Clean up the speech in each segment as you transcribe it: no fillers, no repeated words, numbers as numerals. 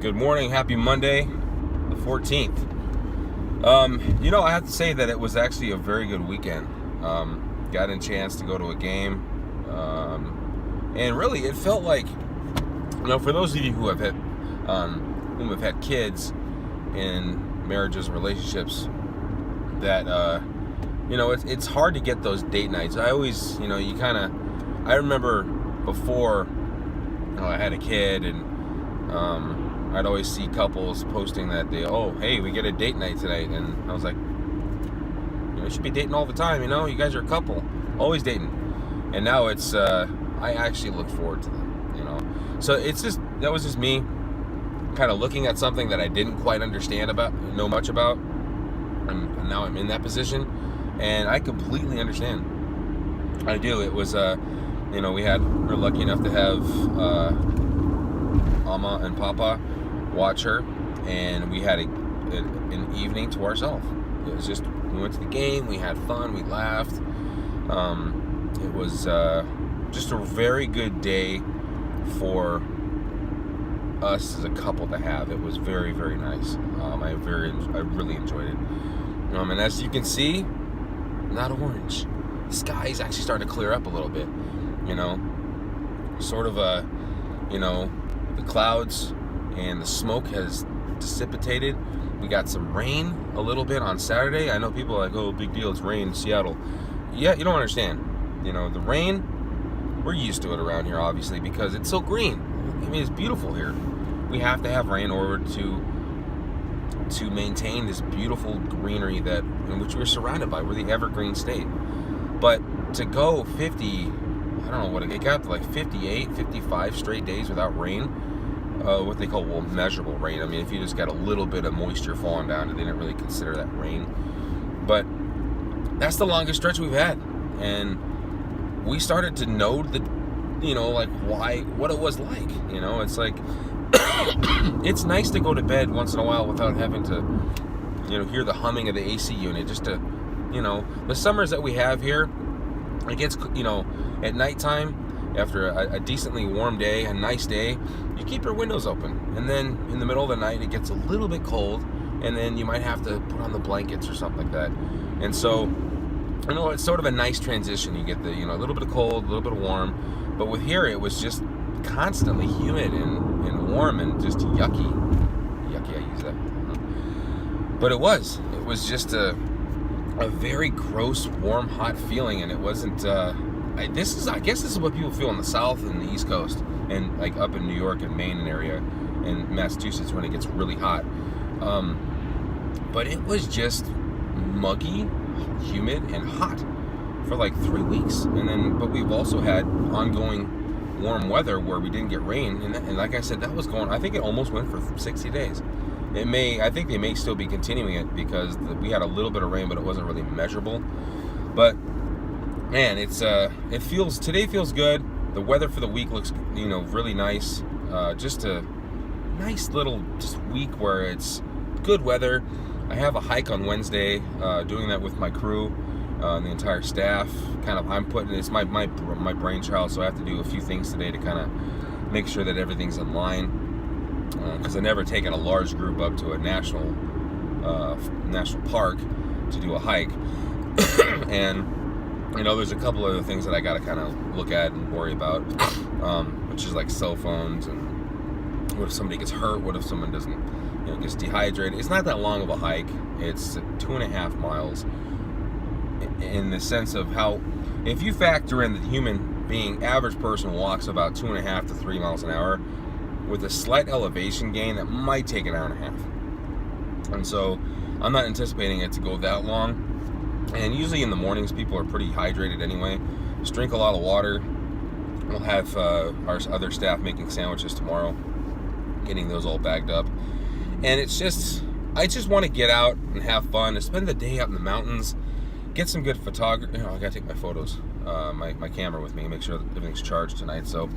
Good morning. Happy Monday, the 14th. I have to say that it was actually a very good weekend. Got a chance to go to a game. And really, it felt like, for those of you who have had kids in marriages and relationships, that, it's hard to get those date nights. I always, I remember before I had a kid, and I'd always see couples posting that hey, we get a date night tonight, and I was like, you should be dating all the time, you guys are a couple, always dating. And now it's, I actually look forward to them, So that was just me kind of looking at something that I didn't quite know much about, and now I'm in that position, and I completely understand. I do. It was, we're lucky enough to have Mama and Papa watch her, and we had an evening to ourselves. It was just, we went to the game, we had fun, we laughed. It was just a very good day for us as a couple to have. It was very, very nice. I really enjoyed it. And as you can see, not orange. The sky is actually starting to clear up a little bit. Sort of the clouds and the smoke has dissipated. We got some rain a little bit on Saturday. I know people are like, oh, big deal, it's rain in Seattle. Yeah, you don't understand. The rain, we're used to it around here, obviously, because it's so green. It's beautiful here. We have to have rain in order to maintain this beautiful greenery in which we're surrounded by. We're the evergreen state. But to go 50, I don't know what it got to, like 58, 55 straight days without rain, what they call measurable rain. If you just got a little bit of moisture falling down, they didn't really consider that rain. But that's the longest stretch we've had, and we started to know what it was like. It's like it's nice to go to bed once in a while without having to, hear the humming of the AC unit. Just to, the summers that we have here, it gets, at nighttime, after a decently warm day, a nice day, you keep your windows open. And then in the middle of the night, it gets a little bit cold, and then you might have to put on the blankets or something like that. And so, it's sort of a nice transition. You get the, a little bit of cold, a little bit of warm. But with here, it was just constantly humid and warm and just yucky. Yucky, I use that. But it was just a very gross, warm, hot feeling, and it wasn't, I guess this is what people feel in the South and the East Coast, and like up in New York and Maine and area, and Massachusetts when it gets really hot. But it was just muggy, humid, and hot for like 3 weeks. But we've also had ongoing warm weather where we didn't get rain, and like I said, that was going, I think it almost went for 60 days. I think they may still be continuing it because we had a little bit of rain, but it wasn't really measurable. But man, today feels good. The weather for the week looks, really nice. Just a nice little week where it's good weather. I have a hike on Wednesday, doing that with my crew, the entire staff. It's my brainchild, so I have to do a few things today to kind of make sure that everything's in line. Because I've never taken a large group up to a national park to do a hike. And there's a couple other things that I got to kind of look at and worry about, which is like cell phones, and what if somebody gets hurt, what if someone doesn't, gets dehydrated. It's not that long of a hike. It's 2.5 miles, in the sense of how, if you factor in the human being, average person walks about 2.5 to 3 miles an hour, with a slight elevation gain, that might take an hour and a half. And so I'm not anticipating it to go that long. And usually in the mornings, people are pretty hydrated anyway. Just drink a lot of water. We'll have our other staff making sandwiches tomorrow, getting those all bagged up. And I just want to get out and have fun, to spend the day out in the mountains, get some good photography. I gotta take my photos, my camera with me, make sure that everything's charged tonight. So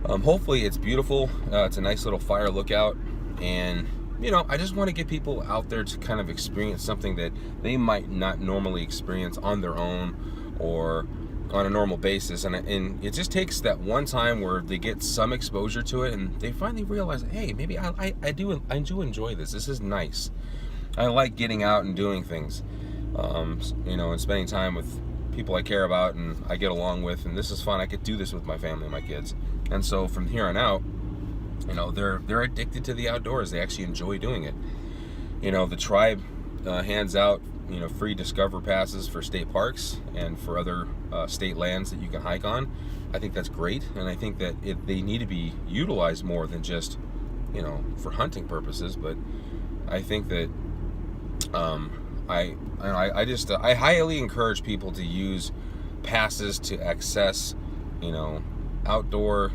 hopefully it's beautiful. It's a nice little fire lookout, and I just want to get people out there to kind of experience something that they might not normally experience on their own, or on a normal basis, and it just takes that one time where they get some exposure to it, and they finally realize, hey, maybe I do enjoy this. This is nice. I like getting out and doing things, and spending time with people I care about and I get along with, and this is fun. I could do this with my family and my kids, and so from here on out, they're addicted to the outdoors. They actually enjoy doing it. The tribe hands out free Discover passes for state parks and for other state lands that you can hike on. I think that's great, and I think that they need to be utilized more than just for hunting purposes. But I think that I highly encourage people to use passes to access outdoor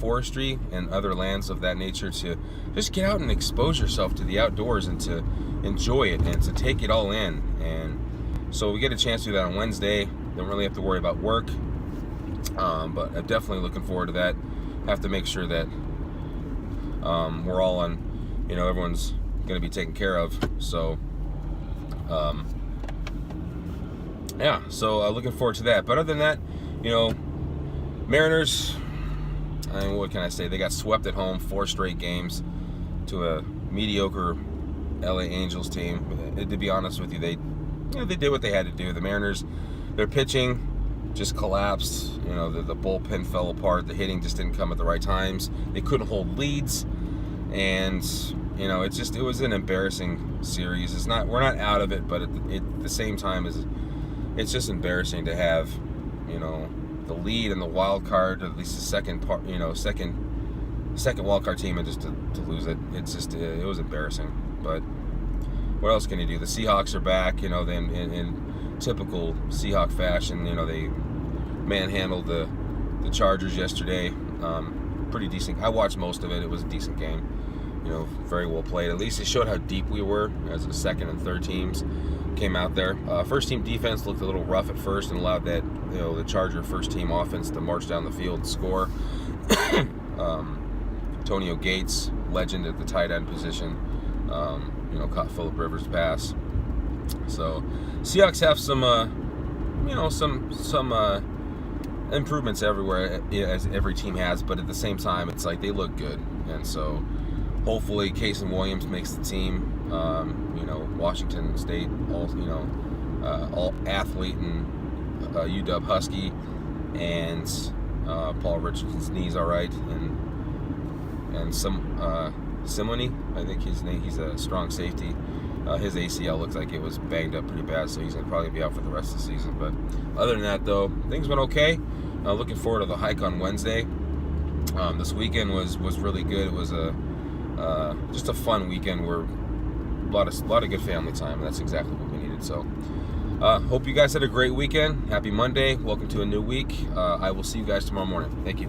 forestry and other lands of that nature, to just get out and expose yourself to the outdoors and to enjoy it and to take it all in. And so we get a chance to do that on Wednesday. Don't really have to worry about work, but I'm definitely looking forward to that. Have to make sure that we're all on, everyone's going to be taken care of. So looking forward to that. But other than that, Mariners, what can I say? They got swept at home 4 straight games to a mediocre LA Angels team. To be honest with you, they did what they had to do. The Mariners, their pitching just collapsed. The bullpen fell apart. The hitting just didn't come at the right times. They couldn't hold leads, and it was an embarrassing series. We're not out of it, but at the same time, it's just embarrassing to have the lead and the wild card, at least the second wild card team, and just to lose it. It was embarrassing. But what else can you do? The Seahawks are back. In typical Seahawk fashion, they manhandled the Chargers yesterday. Pretty decent. I watched most of it. It was a decent game. Very well played. At least it showed how deep we were as the second and third teams came out there. First team defense looked a little rough at first and allowed that the Charger first team offense to march down the field and score. Antonio Gates, legend at the tight end position, caught Phillip Rivers' pass. So Seahawks have some improvements everywhere, as every team has, but at the same time, it's like they look good, and so hopefully Casey Williams makes the team. Washington State, all athlete and UW Husky, and Paul Richardson's knee's all right, and Simone, I think his name. He's a strong safety. His ACL looks like it was banged up pretty bad, so he's gonna probably be out for the rest of the season. But other than that, though, things went okay. Looking forward to the hike on Wednesday. This weekend was really good. It was just a fun weekend where a lot of good family time, and that's exactly what we needed. So hope you guys had a great weekend. Happy Monday. Welcome to a new week. I will see you guys tomorrow morning. Thank you.